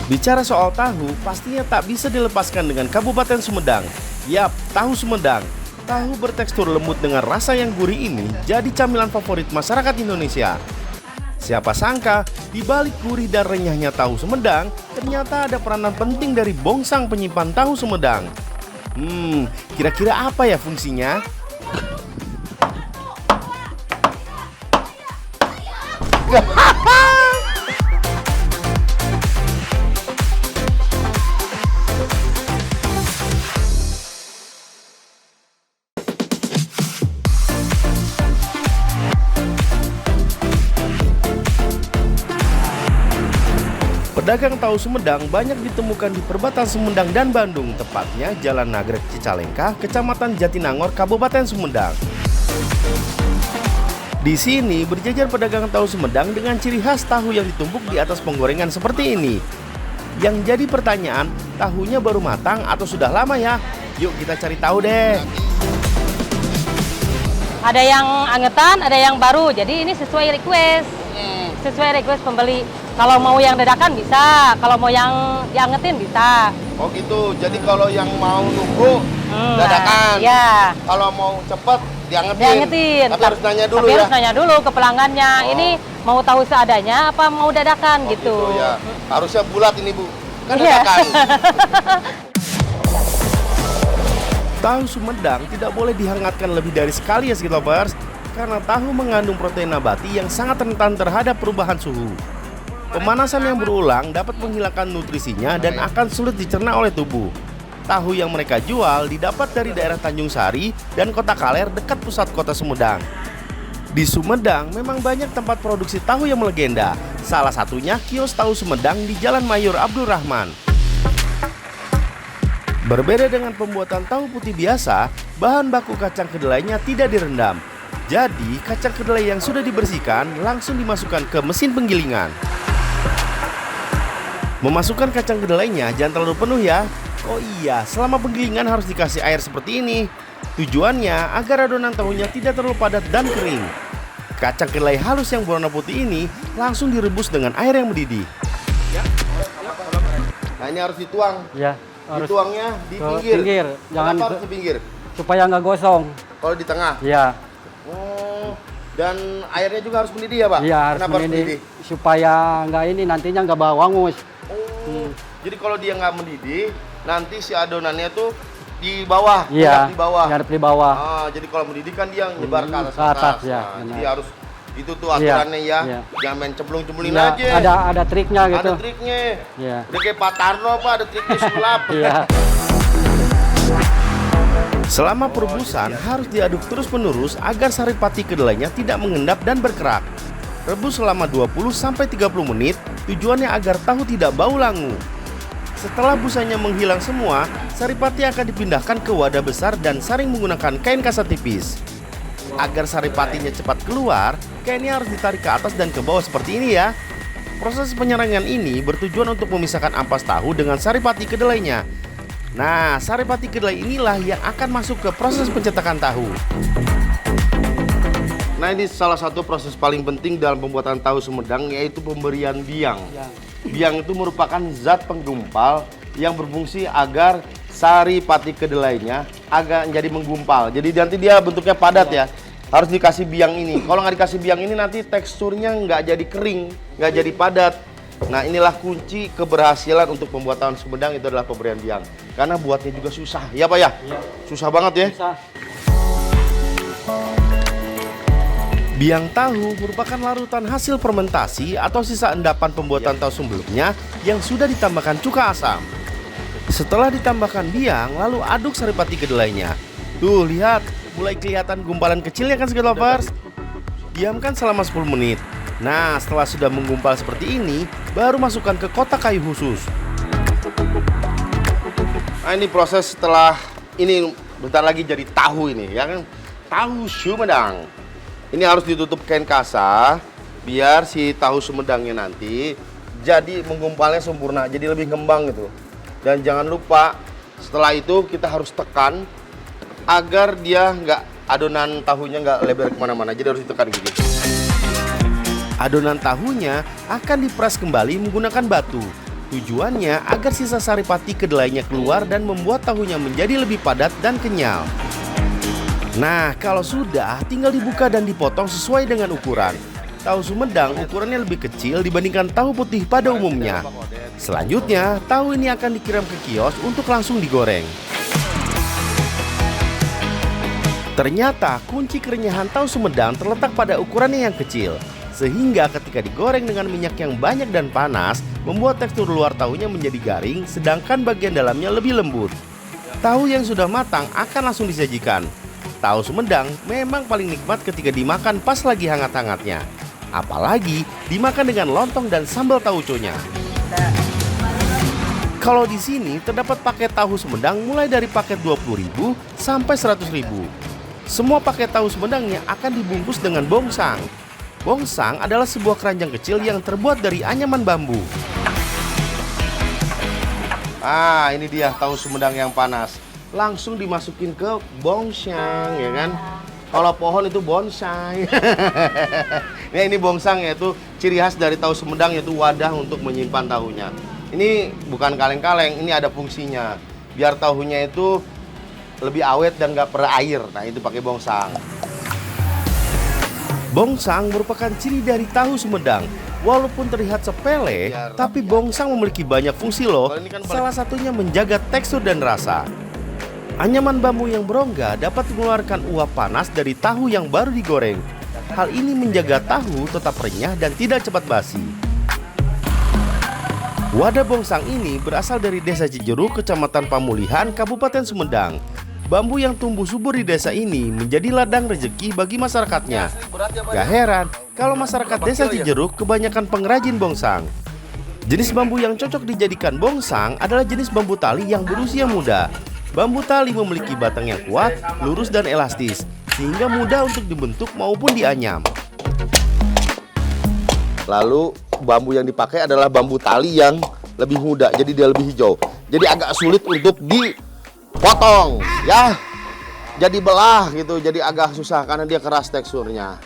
Bicara soal tahu, pastinya tak bisa dilepaskan dengan Kabupaten Sumedang. Yap, tahu Sumedang. Tahu bertekstur lembut dengan rasa yang gurih ini jadi camilan favorit masyarakat Indonesia. Siapa sangka, di balik gurih dan renyahnya tahu Sumedang, ternyata ada peranan penting dari bongsang penyimpan tahu Sumedang. Kira-kira apa ya fungsinya? Pedagang tahu Sumedang banyak ditemukan di perbatasan Sumedang dan Bandung, tepatnya Jalan Nagrek Cicalengka, Kecamatan Jatinangor, Kabupaten Sumedang. Di sini berjajar pedagang tahu Sumedang dengan ciri khas tahu yang ditumpuk di atas penggorengan seperti ini. Yang jadi pertanyaan, tahunya baru matang atau sudah lama ya? Yuk kita cari tahu deh. Ada yang angetan, ada yang baru, jadi ini sesuai request. Sesuai request pembeli. Kalau mau yang dadakan bisa, kalau mau yang diangetin bisa. Oh gitu, jadi kalau yang mau nunggu dadakan. Ya. Kalau mau cepet diangetin. Diangetin. Tapi harus nanya dulu tapi ya. harus nanya dulu ke pelanggannya. Ini mau tahu seadanya apa mau dadakan gitu. Ya. Harusnya bulat ini Bu. Kan Iya. dadakan. Tahu Sumedang tidak boleh dihangatkan lebih dari sekali ya Skitlovers, karena tahu mengandung protein nabati yang sangat rentan terhadap perubahan suhu. Pemanasan yang berulang dapat menghilangkan nutrisinya dan akan sulit dicerna oleh tubuh. Tahu yang mereka jual didapat dari daerah Tanjung Sari dan Kota Kaler dekat pusat kota Sumedang. Di Sumedang memang banyak tempat produksi tahu yang melegenda. Salah satunya kios tahu Sumedang di Jalan Mayor Abdul Rahman. Berbeda dengan pembuatan tahu putih biasa, bahan baku kacang kedelainya tidak direndam. Jadi, kacang kedelai yang sudah dibersihkan langsung dimasukkan ke mesin penggilingan. Memasukkan kacang kedelainya jangan terlalu penuh ya. Oh iya, selama penggilingan harus dikasih air seperti ini. Tujuannya agar adonan tahunya tidak terlalu padat dan kering. Kacang kedelai halus yang berwarna putih ini langsung direbus dengan air yang mendidih. Nah ini harus dituang. Ya, harus dituangnya di pinggir. Jangan harus di pinggir. Supaya nggak gosong. Kalau di tengah. Ya. Oh, dan airnya juga harus mendidih ya Pak? Iya, harus mendidih. Supaya nggak ini nantinya nggak bau hangus. Jadi kalau dia nggak mendidih, nanti si adonannya tuh di bawah, iya, di bawah. Ngadep di bawah. Jadi kalau mendidih kan dia nyebar ke atas. Ya, jadi harus itu tuh aturannya ya. Iya. Jangan main cemplung-cemplungin Ya, aja. ada triknya gitu. Ada triknya. Iya. Udah kayak Pak Tarno Pak, ada triknya sulap. Iya. Selama perebusan harus diaduk terus-menerus agar saripati kedelainya tidak mengendap dan berkerak. Rebus selama 20-30 menit, tujuannya agar tahu tidak bau langu. Setelah busanya menghilang semua, saripati akan dipindahkan ke wadah besar dan saring menggunakan kain kasa tipis. Agar saripatinya cepat keluar, kainnya harus ditarik ke atas dan ke bawah seperti ini ya. Proses penyerangan ini bertujuan untuk memisahkan ampas tahu dengan saripati kedelainya. Nah, saripati kedelai inilah yang akan masuk ke proses pencetakan tahu. Nah, ini salah satu proses paling penting dalam pembuatan tahu Sumedang, yaitu pemberian biang. Biang itu merupakan zat penggumpal yang berfungsi agar saripati kedelainya agak jadi menggumpal. Jadi nanti dia bentuknya padat ya. Harus dikasih biang ini. Kalau nggak dikasih biang ini nanti teksturnya nggak jadi kering, nggak jadi padat. Nah inilah kunci keberhasilan untuk pembuatan Sumedang, itu adalah pemberian biang. Karena buatnya juga susah, ya Pak ya? Susah banget ya? Susah. Biang tahu merupakan larutan hasil fermentasi atau sisa endapan pembuatan tahu sebelumnya yang sudah ditambahkan cuka asam. Setelah ditambahkan biang, lalu aduk saripati kedelainya. Tuh lihat, mulai kelihatan gumpalan kecilnya kan Skitlovers? Diamkan selama 10 menit. Nah, setelah sudah menggumpal seperti ini, baru masukkan ke kotak kayu khusus. Nah, ini proses setelah ini bentar lagi jadi tahu ini, ya kan? Tahu Sumedang. Ini harus ditutup kain kasa biar si tahu Sumedangnya nanti jadi menggumpalnya sempurna, jadi lebih ngembang gitu. Dan jangan lupa setelah itu kita harus tekan agar dia adonan tahunya nggak lebar kemana-mana. Jadi harus ditekan gini. Adonan tahunya akan diperas kembali menggunakan batu. Tujuannya agar sisa saripati kedelainya keluar dan membuat tahunya menjadi lebih padat dan kenyal. Nah, kalau sudah, tinggal dibuka dan dipotong sesuai dengan ukuran. Tahu Sumedang ukurannya lebih kecil dibandingkan tahu putih pada umumnya. Selanjutnya, tahu ini akan dikirim ke kios untuk langsung digoreng. Ternyata kunci kerenyahan tahu Sumedang terletak pada ukurannya yang kecil. Sehingga ketika digoreng dengan minyak yang banyak dan panas, membuat tekstur luar tahunya menjadi garing, sedangkan bagian dalamnya lebih lembut. Tahu yang sudah matang akan langsung disajikan. Tahu Sumedang memang paling nikmat ketika dimakan pas lagi hangat-hangatnya. Apalagi dimakan dengan lontong dan sambal tauconya. Kalau di sini terdapat paket tahu Sumedang mulai dari paket 20.000 sampai 100.000. Semua paket tahu Sumedangnya akan dibungkus dengan bongsang. Bongsang adalah sebuah keranjang kecil yang terbuat dari anyaman bambu. Ah, ini dia tahu Sumedang yang panas. Langsung dimasukin ke bongsang, ya kan? Kalau pohon itu bonsai. Nah, ini bongsang, yaitu ciri khas dari tahu Sumedang, yaitu wadah untuk menyimpan tahunya. Ini bukan kaleng-kaleng, ini ada fungsinya. Biar tahunya itu lebih awet dan nggak berair. Nah, itu pakai bongsang. Bongsang merupakan ciri dari tahu Sumedang. Walaupun terlihat sepele, tapi bongsang memiliki banyak fungsi loh. Salah satunya menjaga tekstur dan rasa. Anyaman bambu yang berongga dapat mengeluarkan uap panas dari tahu yang baru digoreng. Hal ini menjaga tahu tetap renyah dan tidak cepat basi. Wadah bongsang ini berasal dari Desa Cijeruk, Kecamatan Pamulihan, Kabupaten Sumedang. Bambu yang tumbuh subur di desa ini menjadi ladang rezeki bagi masyarakatnya. Gak heran kalau masyarakat Desa Cijeruk kebanyakan pengrajin bongsang. Jenis bambu yang cocok dijadikan bongsang adalah jenis bambu tali yang berusia muda. Bambu tali memiliki batang yang kuat, lurus dan elastis, sehingga mudah untuk dibentuk maupun dianyam. Lalu bambu yang dipakai adalah bambu tali yang lebih muda, jadi dia lebih hijau. Jadi agak sulit untuk dipotong, ya. Jadi belah gitu, jadi agak susah karena dia keras teksturnya.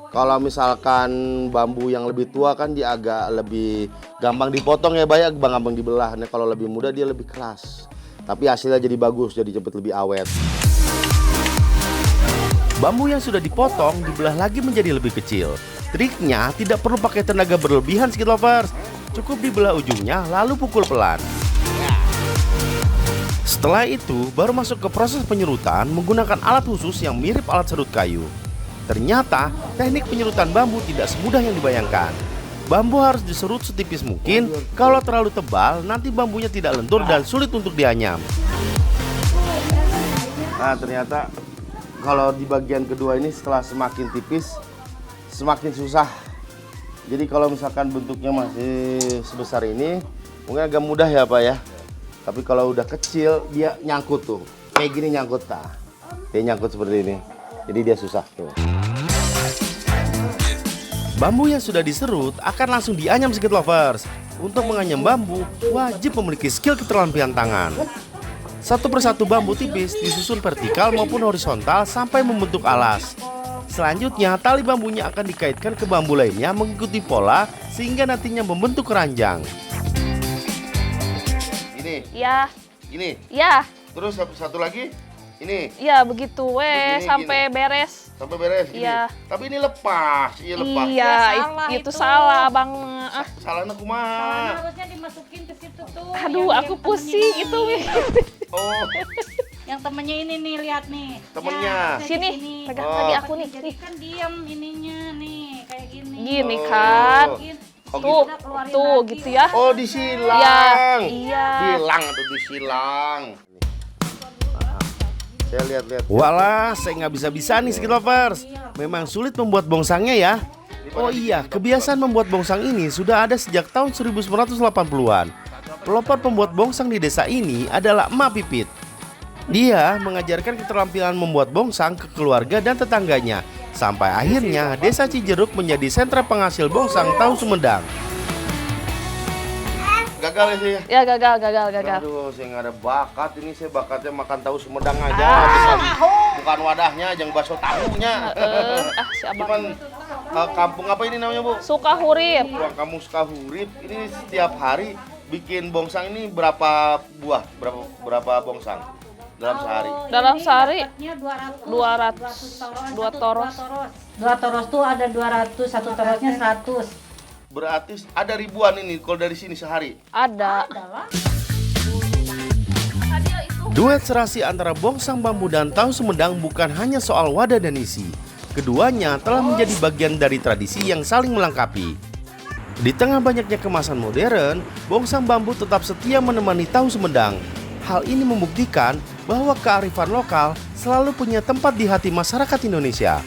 Kalau misalkan bambu yang lebih tua kan dia agak lebih gampang dipotong ya, banyak gampang dibelah. Nah, kalau lebih muda dia lebih keras. Tapi hasilnya jadi bagus, jadi cepet lebih awet. Bambu yang sudah dipotong dibelah lagi menjadi lebih kecil. Triknya tidak perlu pakai tenaga berlebihan skit lovers. Cukup dibelah ujungnya lalu pukul pelan. Setelah itu baru masuk ke proses penyerutan menggunakan alat khusus yang mirip alat serut kayu. Ternyata teknik penyerutan bambu tidak semudah yang dibayangkan. Bambu harus diserut setipis mungkin. Kalau terlalu tebal, nanti bambunya tidak lentur dan sulit untuk dianyam. Nah, ternyata kalau di bagian kedua ini setelah semakin tipis, semakin susah. Jadi kalau misalkan bentuknya masih sebesar ini, mungkin agak mudah ya Pak ya. Tapi kalau udah kecil, dia nyangkut tuh. Kayak gini nyangkut, dia nyangkut seperti ini. Jadi dia susah tuh. Bambu yang sudah diserut akan langsung dianyam skit lovers. Untuk menganyam bambu, wajib memiliki skill keterampilan tangan. Satu persatu bambu tipis disusun vertikal maupun horizontal sampai membentuk alas. Selanjutnya, tali bambunya akan dikaitkan ke bambu lainnya mengikuti pola sehingga nantinya membentuk keranjang. Ini? Iya. Ini? Iya. Terus satu lagi? Ini? Iya, begitu Begini, sampai beres. Sampai beres gini. Iya. Tapi ini lepas, iya lepas. Iya, salah itu itu. salah, Bang. Salahnya kumaha? Harusnya dimasukin ke situ tuh. Aduh, yang aku temennya pusing ini. itu. Oh, Yang temennya ini nih, lihat nih. Temennya. Ya, Sini, sini. pegang Oh. lagi aku nih. Jadi kan diam ininya nih, kayak gini. Gini Oh. kan. Oh, Tuh, Udah keluarin tuh lagi. gitu ya. oh disilang. Iya, iya. Bilang atau disilang. Saya lihat-lihat. Walah, saya nggak bisa-bisa nih skit lovers. Memang sulit membuat bongsangnya ya. Oh iya, kebiasaan membuat bongsang ini sudah ada sejak tahun 1980-an. Pelopor pembuat bongsang di desa ini adalah Emak Pipit. Dia mengajarkan keterampilan membuat bongsang ke keluarga dan tetangganya. Sampai akhirnya desa Cijeruk menjadi sentra penghasil bongsang tahu Sumedang. Gagal ya sih ya? Ya gagal. Aduh, saya nggak ada bakat ini. Saya bakatnya makan tahu Sumedang aja. Bukan wadahnya, jangan bakso tahunya. Si abang. Cuman kampung apa ini namanya Bu? Suka hurip. Ruang Kampung Sukahurip. Ini setiap hari bikin bongsang ini berapa buah? Berapa bongsang dalam sehari? Dalam sehari Dapatnya 200. 200. 2 toros. 2 toros tuh ada 200, satu torosnya 100. Berarti ada ribuan ini kalau dari sini sehari. ada. Adalah Duet serasi antara bongsang bambu dan tahu Sumedang bukan hanya soal wadah dan isi. Keduanya telah menjadi bagian dari tradisi yang saling melengkapi. Di tengah banyaknya kemasan modern, bongsang bambu tetap setia menemani tahu Sumedang. Hal ini membuktikan bahwa kearifan lokal selalu punya tempat di hati masyarakat Indonesia.